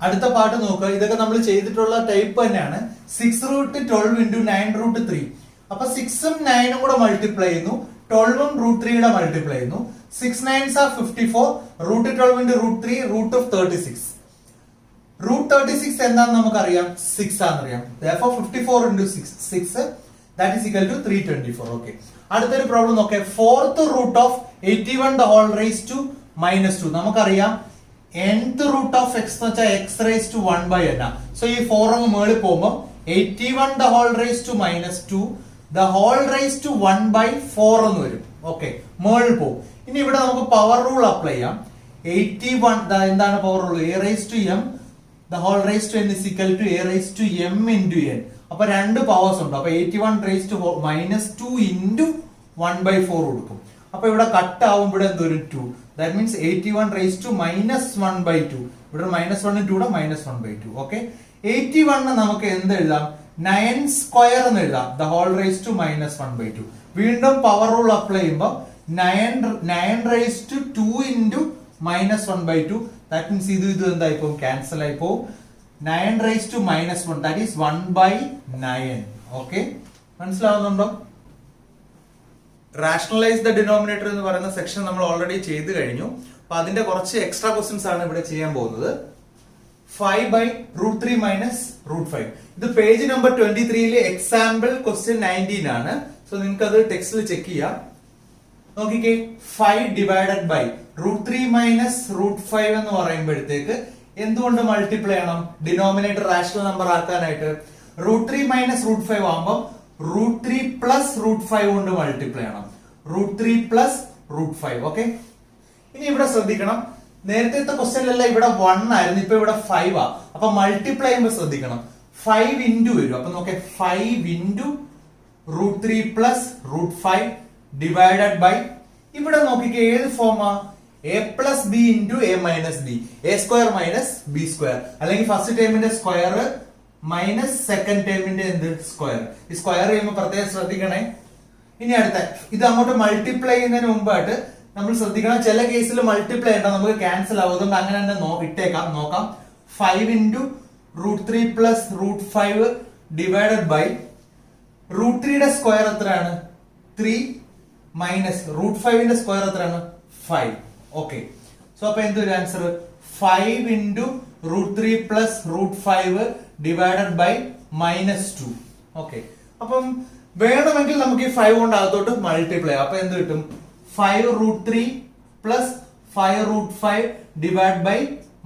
അടുത്ത പാട്ട് നോക്കുക. ഇതൊക്കെ നമ്മൾ ചെയ്തിട്ടുള്ള ടൈപ്പ് തന്നെയാണ്. 6√12 into 9√3. അപ്പൊ 6ഉം 9ഉം കൂടെ മൾട്ടിപ്ലൈ ചെയ്യുന്നു, 12ഉം √3 മൾട്ടിപ്ലൈ ചെയ്യുന്നു. 6 9s are 54. √12 into √3 √36. √36 എന്താണെന്ന് നമുക്കറിയാം, 6 ആണെന്നറിയാം. Therefore 54 into 6 that is equal to 324. Okay. അടുത്തൊരു പ്രോബ്ലം നോക്കേ. 4th root of 81 the whole raised to -2. നമുക്കറിയാം nth root of x എന്ന് വെച്ചാൽ x raised to 1 by n. So ഈ 4 അങ്ങ് മേളിൽ പോകുമ്പോൾ 81 the whole raised to -2 the whole raised to 1 by 4 എന്ന് വരും. ഓക്കെ, മേളിൽ പോകും. ഇനി ഇവിടെ നമുക്ക് പവർ റൂൾ അപ്ലൈ ചെയ്യാം. 81 എന്താണ് power rule? a raised to m the whole raised to n is equal to a raised to m into n. അപ്പൊ രണ്ട് പവേഴ്സ് ഉണ്ട്. അപ്പൊ 81 raised to -2 into 1 by 4 കൊടുക്കും. അപ്പൊ ഇവിടെ കട്ട് ആവും. ഇവിടെ എന്തോരും 2. That means 81 raised to -1 by 2. ഇവിടെ -1 2 -1 by 2. ഓക്കെ, 81 നമുക്ക് എന്ത് എഴുതാം? 9 സ്ക്വയർ എന്ന് എഴുതാം. The whole raised to -1 by 2. വീണ്ടും പവർ റൂൾ അപ്ലൈ ചെയ്യുമ്പോൾ 9 raised to 2 into -1 by 2. That means ഇത് എന്തായി പോകും? ക്യാൻസൽ ആയി പോകും. 9 raised to -1 that is 1 by 9. Okay, മനസ്സിലാവുന്നുണ്ടോ? റാഷണലൈസ് ദ ഡിനോമിനേറ്റർ എന്ന് പറയുന്ന സെക്ഷൻ നമ്മൾ ഓൾറെഡി ചെയ്ത് കഴിഞ്ഞു. അപ്പൊ അതിന്റെ കുറച്ച് എക്സ്ട്രാ ക്വസ്റ്റ്യൻസ് ആണ് ഇവിടെ ചെയ്യാൻ പോകുന്നത്. 5 by √3 minus √5. ഇത് പേജ് നമ്പർ 23 എക്സാമ്പിൾ ക്വസ്റ്റ്യൻ 19 ആണ്. സോ നിങ്ങൾക്ക് അത് ടെക്സ്റ്റിൽ ചെക്ക് ചെയ്യാം. നോക്കിക്കേ, 5 divided by √3 minus √5 എന്ന് പറയുമ്പോഴത്തേക്ക് എന്തുകൊണ്ട് മൾട്ടിപ്ലൈ ചെയ്യണം? ഡിനോമിനേറ്റർ റാഷണൽ നമ്പർ ആക്കാനായിട്ട്. √3 minus √5 ആകുമ്പോൾ √3 plus √5 കൊണ്ട് മൾട്ടിപ്ലൈ ചെയ്യണം. √3 plus √5. ഓക്കെ, ഇനി ഇവിടെ ശ്രദ്ധിക്കണം. നേരത്തെ ക്വസ്റ്റ്യനിലെല്ലാം ഇവിടെ 1 ആയിരുന്നു, ഇപ്പൊ ഇവിടെ 5 ആ. അപ്പൊ മൾട്ടിപ്ലൈ ചെയ്യുമ്പോൾ ശ്രദ്ധിക്കണം. 5 into വരും. അപ്പൊ നോക്കേ, 5 into √3 plus √5 divided by, ഇവിടെ നോക്കിക്കേ ഏത് FOMAA? a plus b into a minus b. a square minus b square. അല്ലെങ്കിൽ ഫസ്റ്റ് ടേമിന്റെ സ്ക്വയർ മൈനസ് സെക്കൻഡ് ടേമിന്റെ എന്ത് സ്ക്വയർ. ഈ സ്ക്വയർ ചെയ്യുമ്പോൾ പ്രത്യേകം ശ്രദ്ധിക്കണേ. ഇനി അടുത്ത ഇത് അങ്ങോട്ട് മൾട്ടിപ്ലൈ ചെയ്യുന്നതിന് മുമ്പായിട്ട് നമ്മൾ ശ്രദ്ധിക്കണം, ചില കേസിൽ മൾട്ടിപ്ലൈ ചെയ്യണ്ട, നമുക്ക് ക്യാൻസൽ ആവും. അതുകൊണ്ട് അങ്ങനെ തന്നെ ഇട്ടേക്കാം. നോക്കാം. 5 into √3 plus √5 divided by √3 square എത്രയാണ്? 3 മൈനസ് √5 സ്ക്വയർ എത്രയാണ്? 5. ഓക്കെ, സോ അപ്പൊ എന്തൊരു answer? 5 into √3 plus √5 divided by -2. Okay, അപ്പം വേണമെങ്കിൽ നമുക്ക് ഈ 5 കൊണ്ട് അകത്തോട്ട് മൾട്ടിപ്ലൈ ചെയ്യാം. അപ്പൊ എന്ത് കിട്ടും? 5 √3 plus 5 √5 divided by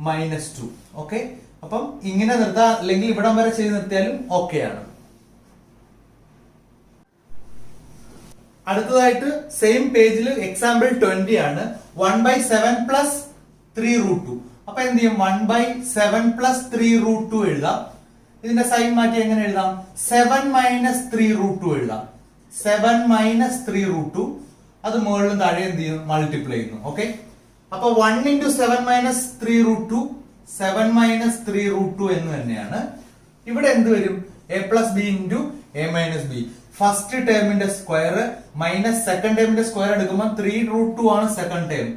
-2. ഓക്കെ, അപ്പം ഇങ്ങനെ നിർത്താം, അല്ലെങ്കിൽ ഇവിടം വരെ ചെയ്ത് നിർത്തിയാലും ഓക്കെ ആണ്. അടുത്തതായിട്ട് സെയിം പേജിൽ എക്സാമ്പിൾ 20 ആണ്. 1/7 plus 3√2. അപ്പൊ എന്ത് ചെയ്യും? 1/7 plus 3√2 എഴുതാം. ഇതിന്റെ സൈൻ മാറ്റി എങ്ങനെ എഴുതാം? 7 minus 3√2 എഴുതാം. 7 minus 3√2 അത് മുകളിലും താഴെ എന്ത് ചെയ്യും? മൾട്ടിപ്ലൈ ചെയ്യുന്നു. ഓക്കെ, അപ്പൊ 1 into 7 minus 3√2 7 minus 3√2 എന്ന് തന്നെയാണ്. ഇവിടെ എന്ത് വരും? a plus b into a minus b. First ടേമിന്റെ സ്ക്വയർ മൈനസ് സെക്കൻഡ് ടേമിന്റെ സ്ക്വയർ എടുക്കുമ്പോൾ 3√2 ആണ് സെക്കൻഡ് ടേം.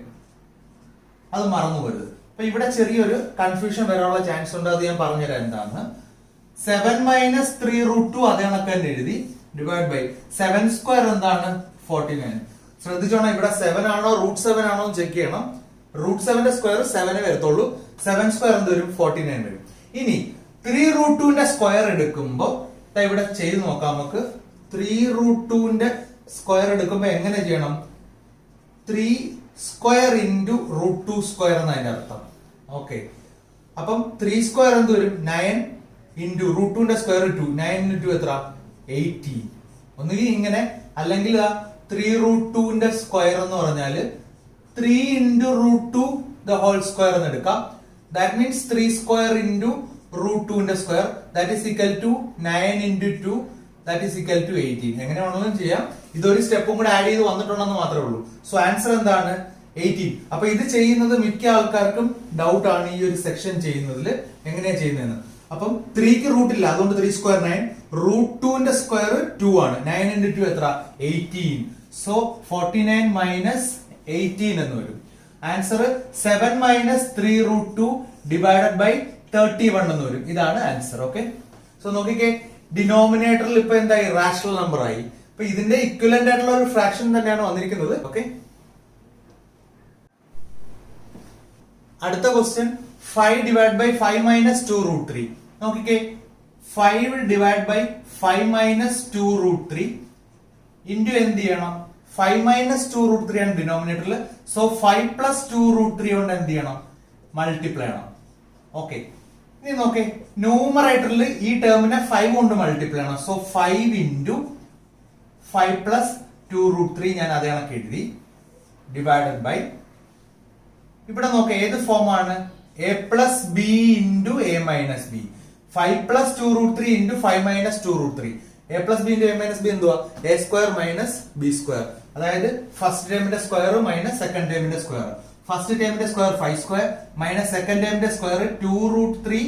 അത് മറന്നു പോരുത്. അപ്പൊ ഇവിടെ ചെറിയൊരു കൺഫ്യൂഷൻ വരാനുള്ള ചാൻസ് ഉണ്ട്. അത് ഞാൻ പറഞ്ഞുതരാം എന്താണ്. 7 minus 3√2 അതേ കണക്ക് തന്നെ എഴുതി. ഡിവൈഡ് ബൈ 7 സ്ക്വയർ എന്താണ്? 49. ശ്രദ്ധിച്ചോണം, ഇവിടെ 7 ആണോ √7 ആണോ ചെക്ക് ചെയ്യണം. √7 സ്ക്വയർ 7 വരത്തുള്ളൂ. 7 സ്ക്വയർ എന്ത് വരും? 49 വരും. ഇനി 3√2 സ്ക്വയർ എടുക്കുമ്പോ ഇവിടെ ചെയ്ത് നോക്കാം നമുക്ക്. 3√2 സ്ക്വയർ എടുക്കുമ്പോ എങ്ങനെ ചെയ്യണം? 3 സ്ക്വയർ ഇൻറ്റു √2 സ്ക്വയർ എന്ന് അതിന്റെ അർത്ഥം. ഓക്കെ, അപ്പം 3 സ്ക്വയർ എന്ത് വരും? 9 ഇൻറ്റു √2 സ്ക്വയർ 2. 9 ഇൻറ്റു എത്ര? 18. ഒന്നുകിൽ ഇങ്ങനെ, അല്ലെങ്കിൽ 3√2 സ്ക്വയർ എന്ന് പറഞ്ഞാല് 3 ഇൻറ്റു √2 ദ ഹോൾ സ്ക്വയർ എന്ന് എടുക്കാം. That means 3 square into √2 square that is equal to 9 into 2 that is equal to 18. എങ്ങനെ വേണമെങ്കിലും ചെയ്യാം. ഇതൊരു സ്റ്റെപ്പും കൂടെ ആഡ് ചെയ്ത് വന്നിട്ടുണ്ടെന്ന് മാത്രമേ ഉള്ളൂ. സോ ആൻസർ എന്താണ്? 18. അപ്പൊ ഇത് ചെയ്യുന്നത് മിക്ക ആൾക്കാർക്കും ഡൗട്ട് ആണ്, ഈ ഒരു സെക്ഷൻ ചെയ്യുന്നതിൽ എങ്ങനെയാ ചെയ്യുന്നതെന്ന്. അപ്പം 3ക്ക് റൂട്ട് ഇല്ല, അതുകൊണ്ട് 3 സ്ക്വയർ 9. √2 സ്ക്വയർ 2 ആണ്. 9 ഇൻറ്റു 2 എത്ര? 18. സോ 49 മൈനസ് 18 എന്ന് വരും. ആൻസർ 7 മൈനസ് 3√2 ഡിവൈഡഡ് ബൈ 31 എന്ന് വരും. ഇതാണ് ആൻസർ. ഓക്കെ, സോ നോക്കിക്കേ, ഡിനോമിനേറ്ററിൽ ഇപ്പൊ എന്തായി, റാഷണൽ നമ്പർ ആയി. അപ്പൊ ഇതിന്റെ ഇക്വലന്റ് ആയിട്ടുള്ള ഒരു ഫ്രാക്ഷൻ തന്നെയാണ് വന്നിരിക്കുന്നത്. ഓക്കെ, അടുത്ത question 5 divide by 5 minus 2 root 3. നോക്കിക്കേ, 5 divide by 5 minus 2 root 3 into എന്ത് ചെയ്യണം, 5 മൈനസ് 2 റൂട്ട് 3 ആണ് ഡിനോമിനേറ്ററിൽ. സോ 5 പ്ലസ് 2 റൂട്ട് 3 കൊണ്ട് എന്ത് ചെയ്യണം, മൾട്ടിപ്ലൈ ചെയ്യണം. ഓക്കെ, ഇനി നോക്കേ, ന്യൂമറേറ്ററിൽ ഈ ടേമിനെ 5 കൊണ്ട് മൾട്ടിപ്ലൈ ചെയ്യണം. സോ 5 ഇൻറ്റു 5 പ്ലസ് 2 റൂട്ട് 3 ഞാൻ അതേ കണക്ക് എഴുതി, ഡിവൈഡഡ് ബൈ, ഇവിടെ നോക്കാം ഏത് ഫോം ആണ്, a plus B into A minus b. 5 plus 2 root 3 into 5 minus 2 root 3. A plus B into A minus b എന്തുവാ, a square minus B square. അതായത് ഫസ്റ്റ് ടേമിന്റെ സ്ക്വയർ മൈനസ് സെക്കൻഡ് ടേമിന്റെ square. First ടേമിന്റെ square 5 square minus second ടേമിന്റെ square 2 root 3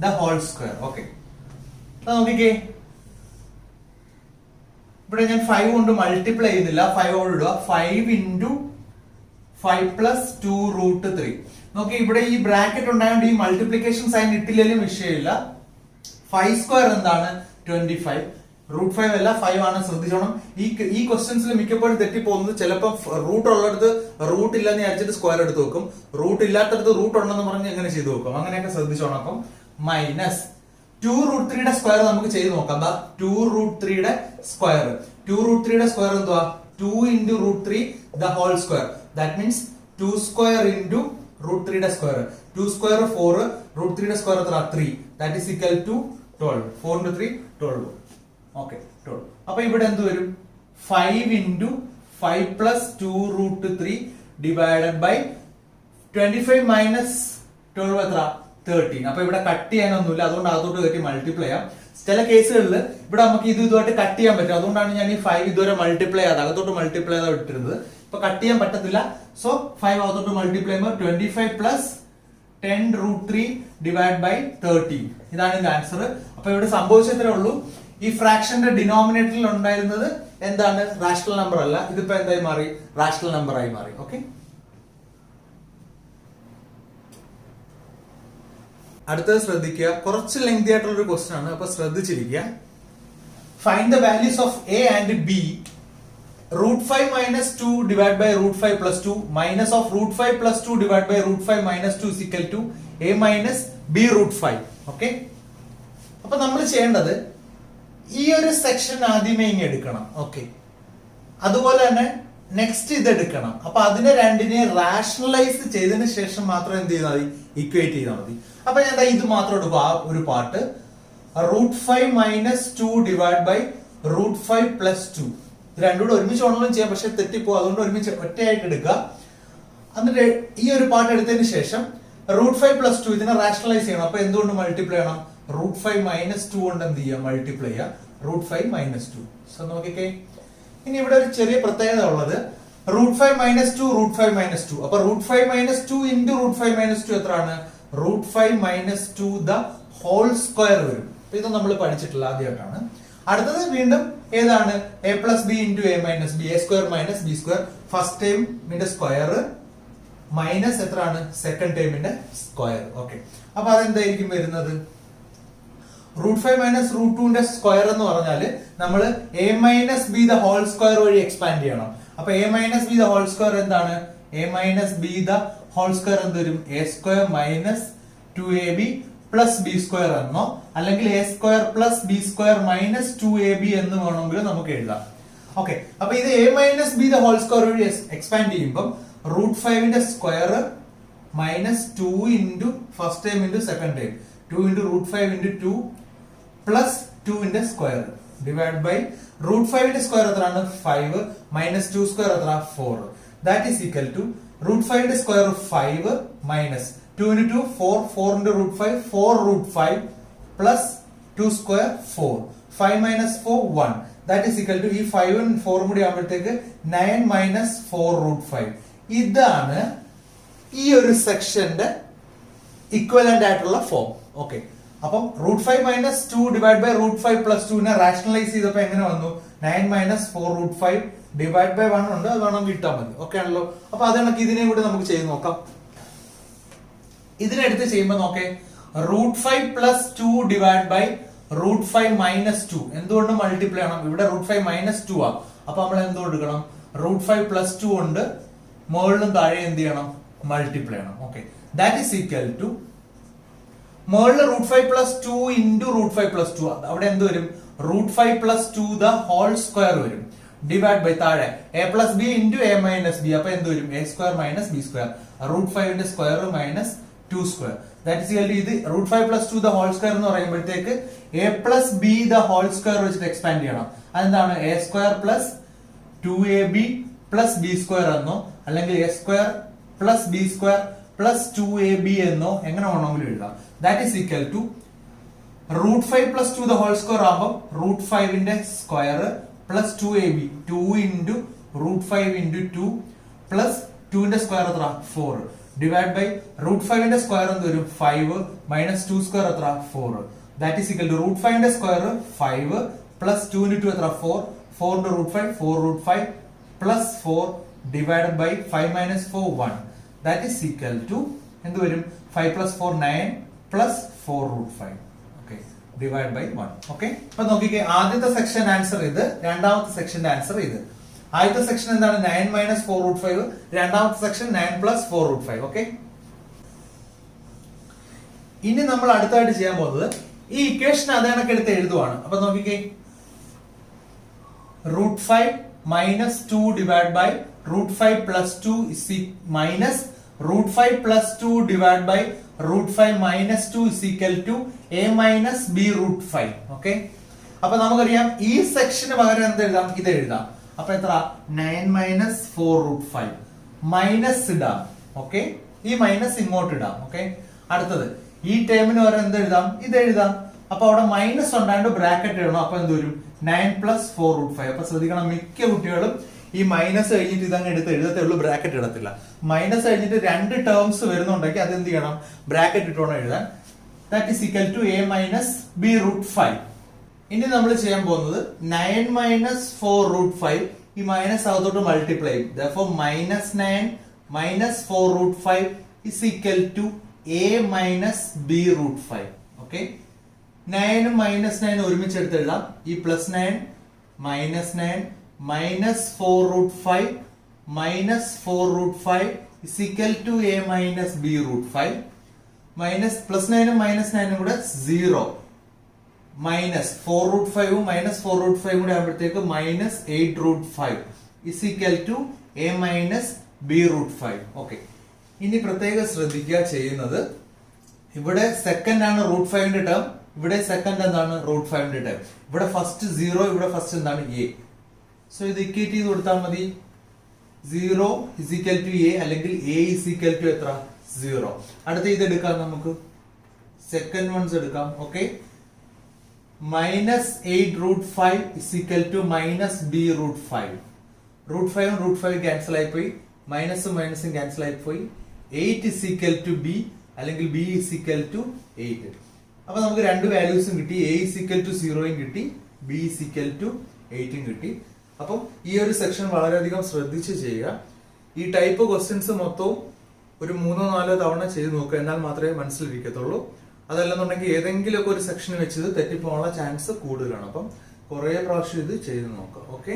the whole square. Okay, നോക്കിക്കേ, ഇവിടെ ഞാൻ 5 കൊണ്ട് മൾട്ടിപ്ലൈ ചെയ്യുന്നില്ല, 5 കൊണ്ട് ഇടുക. 5 ഇൻറ്റു 5 പ്ലസ് 2 റൂട്ട് 3. നോക്കി, ഇവിടെ ഈ ബ്രാക്കറ്റ് ഉണ്ടായതുകൊണ്ട് ഈ മൾട്ടിപ്ലിക്കേഷൻ സൈൻ ഇട്ടില്ലെങ്കിലും വിഷയമില്ല. 5 സ്ക്വയർ എന്താണ്, 25. റൂട്ട് 5 അല്ല, 5 ആണ്. ശ്രദ്ധിച്ചോണം, ഈ ക്വസ്റ്റ്യൻസിൽ മിക്കപ്പോഴും തെറ്റിപ്പോകുന്നത്, ചിലപ്പോൾ റൂട്ട് ഉള്ളിടത്ത് റൂട്ട് ഇല്ലെന്ന് വിചാരിച്ചിട്ട് സ്ക്വയർ എടുത്ത് വെക്കും, റൂട്ട് ഇല്ലാത്തടത്ത് റൂട്ട് ഉണ്ടെന്ന് പറഞ്ഞ് എങ്ങനെ ചെയ്ത് വെക്കും, അങ്ങനെയൊക്കെ ശ്രദ്ധിച്ചോണം. അപ്പം മൈനസ് 2 റൂട്ട് 3യുടെ സ്ക്വയർ നമുക്ക് ചെയ്ത് നോക്കാം. 2 റൂട്ട് 3യുടെ സ്ക്വയർ, 2 റൂട്ട് 3യുടെ സ്ക്വയർ എന്തുവാ, 2 into root 3 the whole square. That means 2 square into root 3യുടെ സ്ക്വയർ. 2 സ്ക്വയർ 4, റൂട്ട് 3യുടെ സ്ക്വയർ എത്ര, 3. That is equal to 12. 4 into 3 12. Okay, 12. അപ്പൊ ഇവിടെ എന്ത് വരും, 5 into 5 plus 2 root 3 divided by 25 minus 12 എത്ര, 13. അപ്പൊ ഇവിടെ കട്ട് ചെയ്യാനൊന്നുമില്ല, അതുകൊണ്ട് അതോട്ട് കയറ്റി മൾട്ടിപ്ലൈ ചെയ്യാം. ചില കേസുകളിൽ ഇവിടെ നമുക്ക് ഇതുമായിട്ട് കട്ട് ചെയ്യാൻ പറ്റും, അതുകൊണ്ടാണ് ഞാൻ ഈ 5 ഇതുവരെ മൾട്ടിപ്ലൈ ചെയ്യാതെ അകത്തോട്ട് മൾട്ടിപ്ലൈ ചെയ്താൽ ഇട്ടിരുന്നത്. ഇപ്പൊ കട്ട് ചെയ്യാൻ പറ്റത്തില്ല. സോ 5 അകത്തോട്ട് മൾട്ടിപ്ലൈ ചെയ്യുമ്പോൾ 25 പ്ലസ് 10 റൂട്ട് 3 ഡിവൈഡ് ബൈ 13. ഇതാണ് ഇതിന്റെ ആൻസർ. അപ്പൊ ഇവിടെ സംഭവിച്ചത്രേ ഉള്ളൂ, ഈ ഫ്രാക്ഷന്റെ ഡിനോമിനേറ്ററിൽ ഉണ്ടായിരുന്നത് എന്താണ്, റാഷണൽ നമ്പർ അല്ല, ഇതിപ്പോ എന്തായി മാറി, റാഷണൽ നമ്പർ ആയി മാറി. ഓക്കെ, അടുത്തത് ശ്രദ്ധിക്കുക, കുറച്ച് ലെങ്തി ആയിട്ടുള്ള ഒരു ക്വസ്റ്റ്യൻ ആണ്, അപ്പൊ ശ്രദ്ധിച്ചിരിക്കുക. Find the values of a and b. Root 5 minus 2 divide by root 5 plus 2 minus of root 5 plus 2 divide by root 5 minus 2 is equal to a minus b root 5. Okay, അപ്പൊ നമ്മൾ ചെയ്യേണ്ടത് ഈ ഒരു സെക്ഷൻ ആദ്യമേ ഇങ്ങനെ എടുക്കണം. ഓക്കെ, അതുപോലെ തന്നെ നെക്സ്റ്റ് ഇത് എടുക്കണം. അപ്പൊ അതിനെ രണ്ടിനെ റാഷണലൈസ് ചെയ്തതിന് ശേഷം മാത്രം എന്ത് ചെയ്താൽ മതി, ഇക്വേറ്റ് ചെയ്താൽ മതി. അപ്പൊ ഞാൻ ഇത് മാത്രം എടുക്കും, ആ ഒരു part. Root 5 minus 2 divide by root 5 plus 2. രണ്ടും കൂടെ ഒരുമിച്ച് വേണമെങ്കിലും ചെയ്യാം, പക്ഷെ തെറ്റിപ്പോ, അതുകൊണ്ട് ഒരുമിച്ച് ഒറ്റയായിട്ട് എടുക്കുക. എന്നിട്ട് ഈ ഒരു പാർട്ട് എടുത്തതിന് ശേഷം റൂട്ട് 5 പ്ലസ് 2 ഇതിനെ റാഷണലൈസ് ചെയ്യണം. അപ്പൊ എന്തുകൊണ്ട് മൾട്ടിപ്ലൈ ചെയ്യണം, റൂട്ട് 5 മൈനസ് 2 കൊണ്ട് എന്ത് ചെയ്യാം, മൾട്ടിപ്ലൈ ചെയ്യാം. Root 5 minus 2. സോ നോക്കിക്കേ, ഇനി ഇവിടെ ഒരു ചെറിയ പ്രത്യേകത ഉള്ളത്, റൂട്ട് 5 മൈനസ് 2 റൂട്ട് 5 മൈനസ് 2. അപ്പൊ root 5 minus 2 into root 5 minus 2 എത്രയാണ്, root 5 minus 2 the whole square വരും. ഇത് നമ്മൾ പഠിച്ചിട്ടില്ല, ആദ്യമായിട്ടാണ്. അടുത്തത് വീണ്ടും ഏതാണ്, A plus B into A minus B, A square minus B square. First ടൈമിന്റെ സ്ക്വയർ മൈനസ് എത്രയാണ്, സെക്കൻഡ് ടൈമിന്റെ സ്ക്വയർ. ഓക്കെ, അപ്പൊ അതെന്തായിരിക്കും വരുന്നത്, റൂട്ട് 5 മൈനസ് റൂട്ട് 2ന്റെ സ്ക്വയർ എന്ന് പറഞ്ഞാൽ നമ്മൾ A minus B the whole square വഴി എക്സ്പാൻഡ് ചെയ്യണം. അപ്പൊ a minus B the whole square എന്താണ്, a minus B the whole square എന്ത് വരും, a square minus 2ab plus B square എന്നോ, അല്ലെങ്കിൽ a square plus B square minus 2ab എന്ന് വേണമെങ്കിൽ നമുക്ക് എഴുതാം. ഓക്കെ, അപ്പൊ ഇത് a minus B the whole square വഴി എക്സ്പാൻഡ് ചെയ്യുമ്പോൾ റൂട്ട് 5ന്റെ square minus 2 into first time into second time, 2 into root 5 into 2 plus 2ന്റെ സ്ക്വയർ ഡിവൈഡ് ബൈ റൂട്ട് 5ന്റെ സ്ക്വയർ എത്രയാണ്, 5 മൈനസ് 2 സ്ക്വയർ എത്ര, 4. That is equal to root 5ന്റെ square 5 minus 2 into 2 4, 4 into root 5 4 root 5 plus 2 square 4, 5 minus 4 1. That is equal to ഈ 5 4 കൂടി ആകുമ്പോഴത്തേക്ക് 9 minus 4 root 5. ഇതാണ് ഈ ഒരു സെക്ഷന്റെ ഇക്വലന്റ് ആയിട്ടുള്ള ഫോം. ഓക്കെ, അപ്പം root 5 minus 2 divide by root 5 plus 2നെ റാഷണലൈസ് ചെയ്തപ്പോ എങ്ങനെ വന്നു, 9 മൈനസ് 4 റൂട്ട് 5 ഡിവൈഡ് ബൈ 1 ഉണ്ട്, അത് വേണമെങ്കിൽ ഇട്ടാൽ മതി. ഓക്കെ ആണല്ലോ. അപ്പൊ അത് കണക്ക് ഇതിനെയും കൂടി നമുക്ക് ചെയ്ത് നോക്കാം. ഇതിനെടുത്ത് ചെയ്യുമ്പോൾ നോക്കേ, √5 പ്ലസ് 2 ഡിവൈഡ് ബൈ √5 മൈനസ് 2. എന്തുകൊണ്ട് മൾട്ടിപ്ലൈ ചെയ്യണം? ഇവിടെ √5 മൈനസ് 2 ആ. അപ്പൊ നമ്മൾ എന്ത് കൊടുക്കണം? √5 പ്ലസ് 2 കൊണ്ട് മുകളിലും താഴെ എന്ത് ചെയ്യണം? മൾട്ടിപ്ലൈ ചെയ്യണം. Okay, that is equal to മുകളിൽ √5 പ്ലസ് 2 ഇൻറ്റു √5 പ്ലസ് 2. അവിടെ എന്ത് വരും? √5 പ്ലസ് 2 ദ ഹോൾ സ്ക്വയർ വരും. ഡിവൈഡ് ബൈ താഴെ a plus B into a minus B. അപ്പൊ എന്ത് വരും? a square minus B square. √5 ന്റെ square minus 2 square. That is equal to ഇത് √5 പ്ലസ് 2 ദ ഹോൾ സ്ക്വയർ എന്ന് പറയുമ്പോഴത്തേക്ക് a plus B the whole square വെച്ചിട്ട് expand ചെയ്യണം. അതെന്താണ്? a square plus 2ab plus B square എന്നോ അല്ലെങ്കിൽ a square plus B square plus 2ab എന്നോ എങ്ങനെ വേണമെങ്കിലും എഴുതാം. That is equal to √5 plus 2 the whole square ആകുമ്പോൾ √5 ന്റെ square plus 2ab 2 into √5 into 2 plus 2 ന്റെ സ്ക്വയർ എത്ര? 4 ഡിവൈഡ് ബൈ √5 ന്റെ സ്ക്വയർ എന്ത് വരും? 5 മൈനസ് 2 സ്ക്വയർ എത്ര? 4. ദാറ്റ് ഈസ് ഈക്വൽ ടു √5 ന്റെ സ്ക്വയർ 5 പ്ലസ് 2 ഇൻറ്റു 2 എത്ര? 4. 4 into √5 4√5 plus 4 divide by 5 minus 4 1. That is equal to എന്ത് വരും? 5 plus 4 9 plus 4√5. Divide by 1. Okay, അപ്പൊ നോക്കിക്കേ, ആദ്യത്തെ സെക്ഷൻ ആൻസർ ഇത്, രണ്ടാമത്തെ സെക്ഷന്റെ ആൻസർ ഇത്. ആദ്യത്തെ സെക്ഷൻ എന്താണ്? 9 മൈനസ് 4√5. രണ്ടാമത്തെ സെക്ഷൻ 9 പ്ലസ് 4√5. ഓക്കെ, ഇനി നമ്മൾ അടുത്തായിട്ട് ചെയ്യാൻ പോകുന്നത് ഈ ഇക്വേഷൻ അതേ കണക്ക് എടുത്ത് എഴുതുവാണ്. അപ്പൊ നോക്കിക്കേ, √5 minus 2 divide by √5 plus 2 minus √5 plus 2 divide by √5 minus 2 is equal to a minus b √5. Okay, അപ്പൊ നമുക്കറിയാം ഈ സെക്ഷന് പകരം എന്ത് എഴുതാം? ഇത് എഴുതാം. അപ്പൊ എത്ര? 9 മൈനസ് 4√5 മൈനസ് ഇടാം. ഓക്കെ, ഈ മൈനസ് ഇങ്ങോട്ട് ഇടാം. ഓക്കെ, അടുത്തത് ഈ ടേമിന് പകരം എന്ത് എഴുതാം? ഇത് എഴുതാം. അപ്പൊ അവിടെ മൈനസ് ഉണ്ടായിട്ട് ബ്രാക്കറ്റ് ഇടണം. അപ്പൊ എന്ത് വരും? 9 പ്ലസ് 4√5. അപ്പൊ ശ്രദ്ധിക്കണം, മിക്ക കുട്ടികളും ഈ മൈനസ് കഴിഞ്ഞിട്ട് ഇതങ്ങ് എടുത്ത് എഴുതത്തേ ഉള്ളൂ, ബ്രാക്കറ്റ് ഇടത്തില്ല. മൈനസ് കഴിഞ്ഞിട്ട് രണ്ട് ടേംസ് വരുന്നുണ്ടെങ്കിൽ അത് എന്ത് ചെയ്യണം? ബ്രാക്കറ്റ് ഇട്ടോണം എഴുതാൻ. That is equal to a minus b √5. ഇനി നമ്മൾ ചെയ്യാൻ പോകുന്നത് 9 മൈനസ് 4√5 ഈ മൈനസ് അകത്തോട്ട് മൾട്ടിപ്ലൈ ചെയ്യും. therefore minus 9 minus 4√5 is equal to a minus b √5. Okay, 9 minus 9 ഒരുമിച്ച് എടുത്ത് എഴുതാം. ഈ plus 9 minus 9 minus 4√5 minus 4√5 is equal to a minus b √5. Minus plus 9 minus 9 കൂടെ 0 മൈനസ് 4√5 മൈനസ് 4√5 കൂടെ ആകുമ്പോഴത്തേക്ക് minus 8√5 is equal to a minus b √5. Okay, ഇനി പ്രത്യേകം ശ്രദ്ധിക്കുക ചെയ്യുന്നത്, ഇവിടെ സെക്കൻഡ് ആണ് √5 ന്റെ ടേം, ഇവിടെ സെക്കൻഡ് എന്താണ്? √5 ന്റെ ടേം. ഇവിടെ ഫസ്റ്റ് 0, ഇവിടെ ഫസ്റ്റ് എന്താണ്? a. സോ ഇത് ഇക്വേറ്റ് ചെയ്ത് കൊടുത്താൽ മതി. 0 is equal to a അല്ലെങ്കിൽ a is equal to എത്ര? 0. അടുത്ത ഇത് എടുക്കാം, നമുക്ക് സെക്കൻഡ് വൺസ് എടുക്കാം. Okay, minus 8√5 is equal to minus b √5. √5 √5 cancel ആയി പോയി, മൈനസും മൈനസും ക്യാൻസൽ ആയി പോയി. 8 is equal to b അല്ലെങ്കിൽ b is equal to 8. അപ്പൊ നമുക്ക് രണ്ട് വാല്യൂസും കിട്ടി. a is equal to 0 കിട്ടി, b is equal to 8 കിട്ടി. അപ്പം ഈ ഒരു സെക്ഷൻ വളരെയധികം ശ്രദ്ധിച്ച് ചെയ്യുക. ഈ ടൈപ്പ് ക്വസ്റ്റ്യൻസ് മൊത്തവും ഒരു 3-4 തവണ ചെയ്ത് നോക്കുക, എന്നാൽ മാത്രമേ മനസ്സിലിരിക്കത്തുള്ളൂ. അതല്ലെന്നുണ്ടെങ്കിൽ ഏതെങ്കിലുമൊക്കെ ഒരു സെക്ഷൻ വെച്ച് തെറ്റിപ്പോകാനുള്ള ചാൻസ് കൂടുതലാണ്. അപ്പം കുറെ പ്രാവശ്യം ഇത് ചെയ്ത് നോക്കുക. ഓക്കെ.